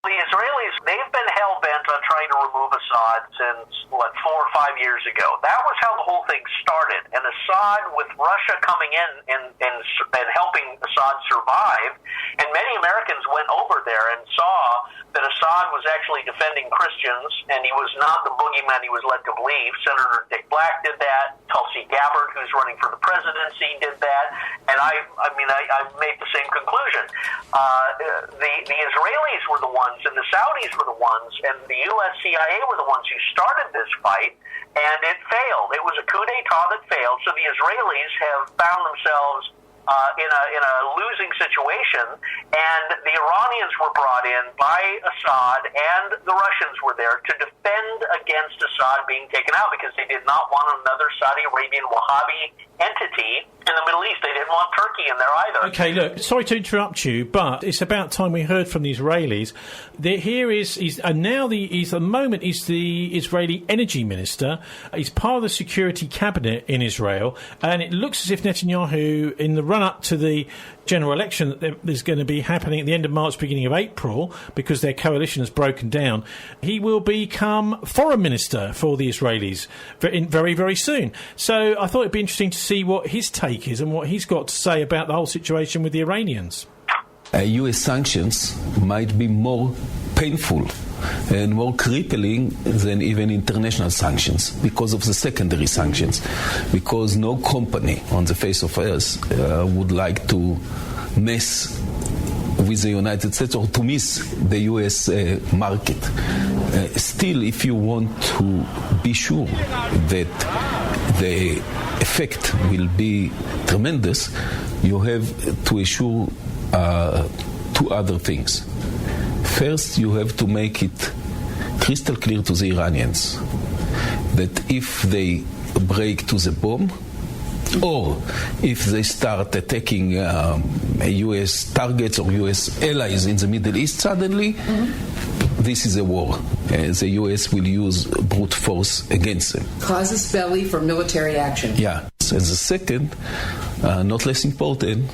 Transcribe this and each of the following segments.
The Israelis, they've been hell-bent on trying to remove Assad since, 4 or 5 years ago. That was how the whole thing started. And Assad, with Russia coming in and helping Assad survive, and many Americans went over there and saw that Assad was actually defending Christians, and he was not the boogeyman he was led to believe. Senator Dick Black did that. Tulsi Gabbard, who's running for the presidency, did that. And I made the same conclusion. The Israelis were the ones, and the Saudis were the ones, and the U.S. CIA were the ones who started this fight, and it failed. It was a coup d'etat that failed, so the Israelis have found themselves in a losing situation, and the Iranians were brought in by Assad, and the Russians were there to defend against Assad being taken out, because they did not want another Saudi Arabian Wahhabi entity in the Middle East. They didn't want Turkey in there either. Okay, look, sorry to interrupt you, but it's about time we heard from the Israelis. The moment he's the Israeli energy minister. He's part of the security cabinet in Israel, and it looks as if Netanyahu, in the run-up to the general election that is going to be happening at the end of March, beginning of April, because their coalition has broken down, he will become foreign minister for the Israelis very, very soon. So I thought it'd be interesting to see what his take is and what he's got to say about the whole situation with the Iranians. U.S. sanctions might be more painful and more crippling than even international sanctions because of the secondary sanctions, because no company on the face of earth would like to mess with the United States or to miss the U.S. market. Still, if you want to be sure that the effect will be tremendous, you have to assure two other things. First, you have to make it crystal clear to the Iranians that if they break to the bomb, or if they start attacking U.S. targets or U.S. allies in the Middle East suddenly, this is a war. The U.S. will use brute force against them. Casus belli for military action. Yeah. And the second, not less important,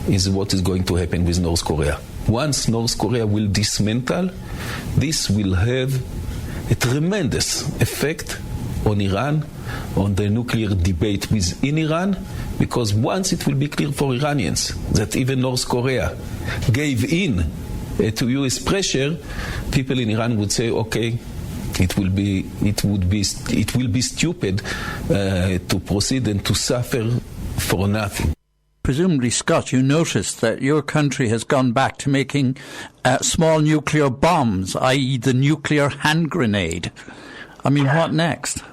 is what is going to happen with North Korea. Once North Korea will dismantle, this will have a tremendous effect on Iran, on the nuclear debate within Iran, because once it will be clear for Iranians that even North Korea gave in to U.S. pressure, people in Iran would say, okay, it will be stupid to proceed and to suffer for nothing. Presumably, Scott, you noticed that your country has gone back to making small nuclear bombs, i.e. the nuclear hand grenade. I mean, what next?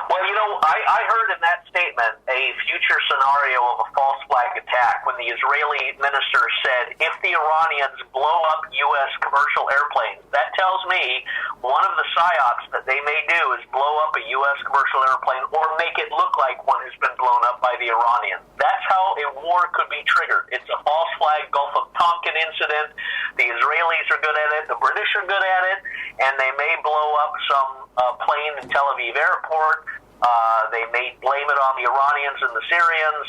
Well, I heard in that statement a future scenario of a false flag attack when the Israeli minister said, if the Iranians blow up U.S. commercial airplanes, that tells me one of the psyops that they may do is blow up a U.S. commercial airplane or make it look like one has been blown up by the Iranians. That's how a war could be triggered. It's a false flag Gulf of Tonkin incident. The Israelis are good at it. The British are good at it. And they may blow up some plane in Tel Aviv airport. They may blame it on the Iranians and the Syrians,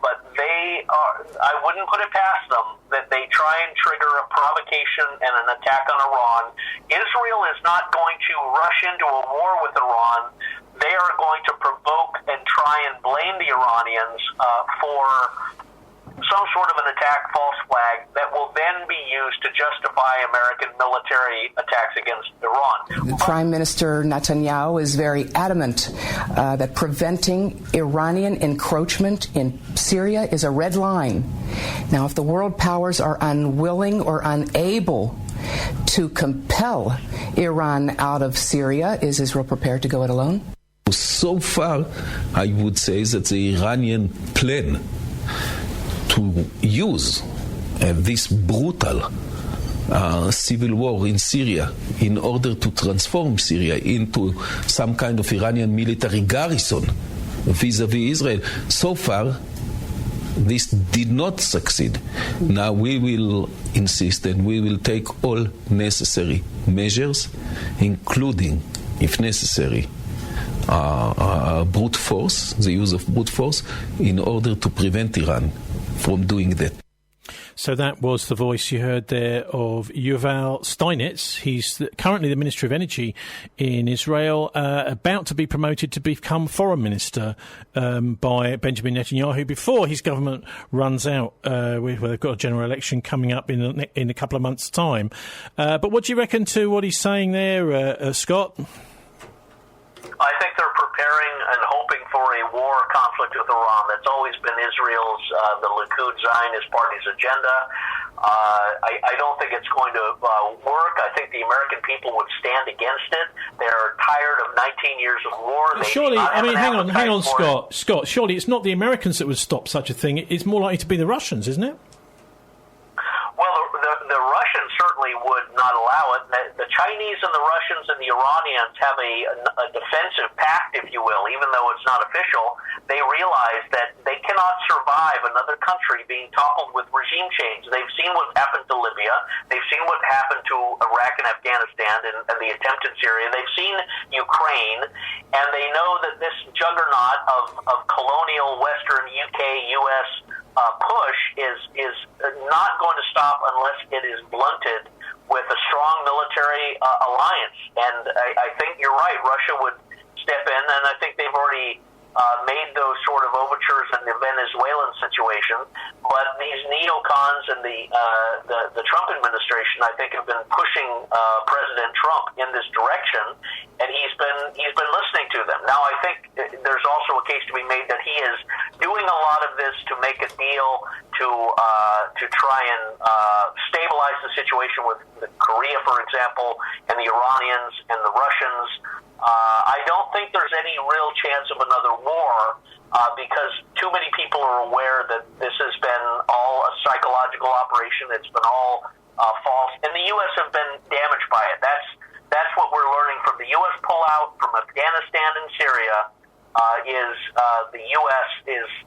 but I wouldn't put it past them that they try and trigger a provocation and an attack on Iran. Israel is not going to rush into a war with Iran. They are going to provoke and try and blame the Iranians for some sort of an attack false flag that will then be used to justify American military attacks against Iran. Prime Minister Netanyahu is very adamant that preventing Iranian encroachment in Syria is a red line. Now, if the world powers are unwilling or unable to compel Iran out of Syria, is Israel prepared to go it alone? So far, I would say that the Iranian plan to use this brutal civil war in Syria in order to transform Syria into some kind of Iranian military garrison vis-a-vis Israel. So far, this did not succeed. Now we will insist and we will take all necessary measures, including, if necessary, brute force, the use of brute force, in order to prevent Iran from doing that. So that was the voice you heard there of Yuval Steinitz. He's currently the Minister of Energy in Israel, about to be promoted to become Foreign Minister by Benjamin Netanyahu before his government runs out. They've got a general election coming up in a couple of months' time. But what do you reckon to what he's saying there, Scott? I think they're preparing and hoping for a war conflict with Iran. That's always been Israel's, the Likud Zionist Party's agenda. I don't think it's going to work. I think the American people would stand against it. They're tired of 19 years of war. Surely, hang on, Scott. Surely it's not the Americans that would stop such a thing. It's more likely to be the Russians, isn't it? Well, the Russians certainly would not allow it. The Chinese and the Russians and the Iranians have a defensive pact, if you will, even though it's not official. They realize that they cannot survive another country being toppled with regime change. They've seen what happened to Libya. They've seen what happened to Iraq and Afghanistan and the attempt in Syria. They've seen Ukraine, and they know that this juggernaut of colonial Western UK, U.S., push is not going to stop unless it is blunted with a strong military alliance. And I think you're right. Russia would step in, and I think they've already made those sort of overtures in the Venezuelan situation. But these neocons and the Trump administration, I think, have been pushing President Trump in this direction, and he's been listening to them. Now, I think there's also a case to be made that he is doing a lot of this to make a deal to try and stabilize the situation with Korea, for example, and the Iranians and the Russians. I don't think there's any real chance of another war because too many people are aware that this has been all a psychological operation. It's been all false, and the U.S. have been damaged by it. That's what we're learning from the U.S. pullout from Afghanistan and Syria. The U.S.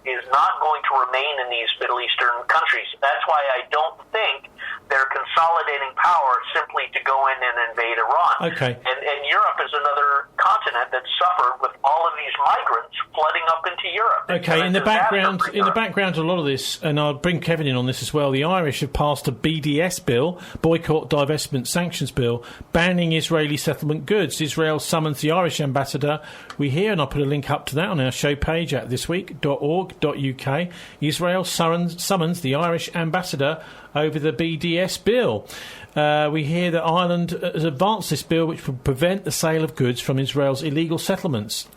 is not going to remain in these Middle Eastern countries. That's why I don't think they're consolidating power simply to go in and invade Iran. Okay. And Europe is another continent that suffered with all of these migrants flooding up into Europe. Okay, in the background to a lot of this, and I'll bring Kevin in on this as well, the Irish have passed a BDS Bill, Boycott, Divestment, Sanctions Bill, banning Israeli settlement goods. Israel summons the Irish ambassador. We hear, and I'll put a link up to that on our show page at thisweek.org.uk. Israel summons the Irish ambassador over the BDS Bill. We hear that Ireland has advanced this bill which will prevent the sale of goods from Israel's illegal settlements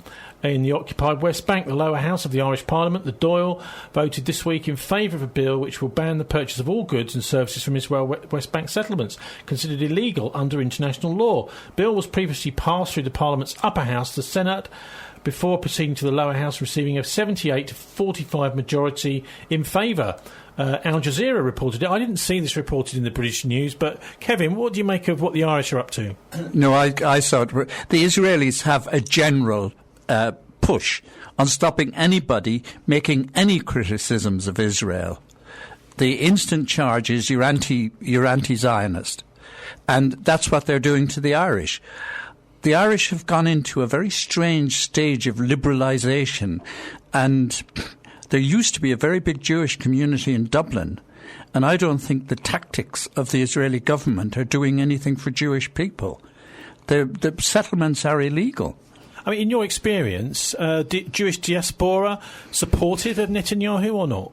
in the occupied West Bank. The lower house of the Irish Parliament, the Dáil, voted this week in favour of a bill which will ban the purchase of all goods and services from Israel West Bank settlements, considered illegal under international law. Bill was previously passed through the Parliament's upper house, the Senate, before proceeding to the lower house, receiving a 78 to 45 majority in favour. Al Jazeera reported it. I didn't see this reported in the British news, but Kevin, what do you make of what the Irish are up to? No, I saw it. The Israelis have a general push on stopping anybody making any criticisms of Israel. The instant charge is you're anti-Zionist, and that's what they're doing to the Irish. The Irish have gone into a very strange stage of liberalisation, and there used to be a very big Jewish community in Dublin, and I don't think the tactics of the Israeli government are doing anything for Jewish people. The settlements are illegal. I mean, in your experience, Jewish diaspora supportive of Netanyahu or not?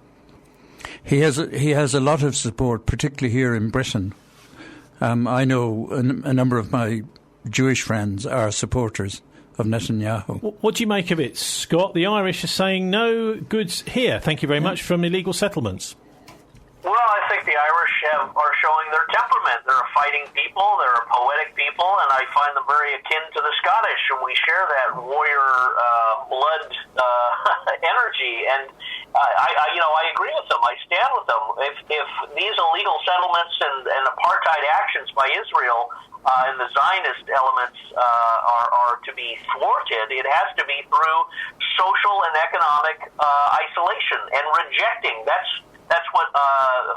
He has a lot of support, particularly here in Britain. I know a number of my Jewish friends are supporters of Netanyahu. What do you make of it, Scott? The Irish are saying no goods here, thank you very much, from illegal settlements. Well, I think the Irish are showing their temperament. They're a fighting people. They're a poetic people, and I find them very akin to the Scottish, and we share that warrior blood energy. And I agree with them. I stand with them. If these illegal settlements and apartheid actions by Israel and the Zionist elements are to be thwarted, it has to be through social and economic isolation and rejecting. That's what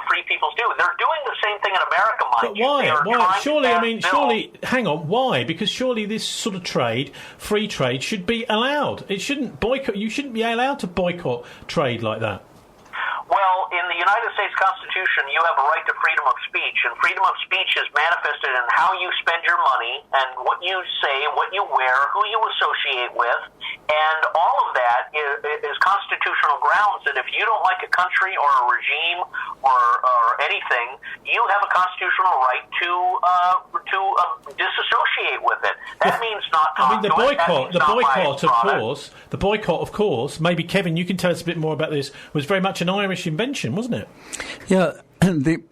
free peoples do. They're doing the same thing in America, mind you. Why? Surely, hang on, why? Because surely this sort of trade, free trade, should be allowed. It shouldn't boycott. You shouldn't be allowed to boycott trade like that. Well, in the United States Constitution, you have a right to freedom of speech, and freedom of speech is manifested in how you spend your money and what you say, what you wear, who you associate with, and all of that is constitutional grounds that if you don't like a country or a regime or anything, you have a constitutional right to disassociate with it. That means not talk the boycott, of course, maybe Kevin, you can tell us a bit more about this, was very much an Irish invention, wasn't it? Yeah, the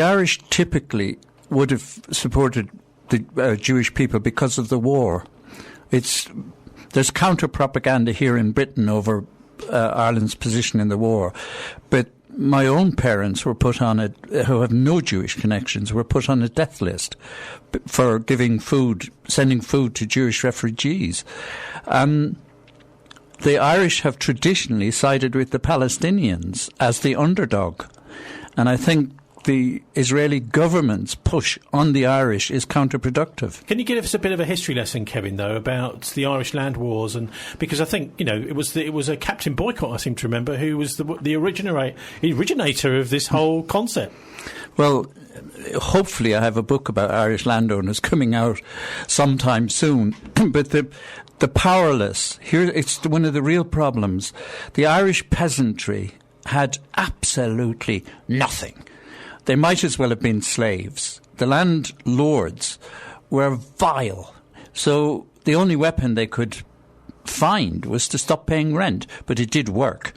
Irish typically would have supported the Jewish people because of the war. There's counter-propaganda here in Britain over Ireland's position in the war, but my own parents were put on who have no Jewish connections, were put on a death list for sending food to Jewish refugees. The Irish have traditionally sided with the Palestinians as the underdog. And I think the Israeli government's push on the Irish is counterproductive. Can you give us a bit of a history lesson, Kevin, though, about the Irish land wars? And because I think it was a Captain Boyott, I seem to remember, who was the originator of this whole concept. Well, hopefully I have a book about Irish landowners coming out sometime soon. But the powerless, here it's one of the real problems. The Irish peasantry had absolutely nothing. They might as well have been slaves. The landlords were vile. So the only weapon they could find was to stop paying rent, but it did work.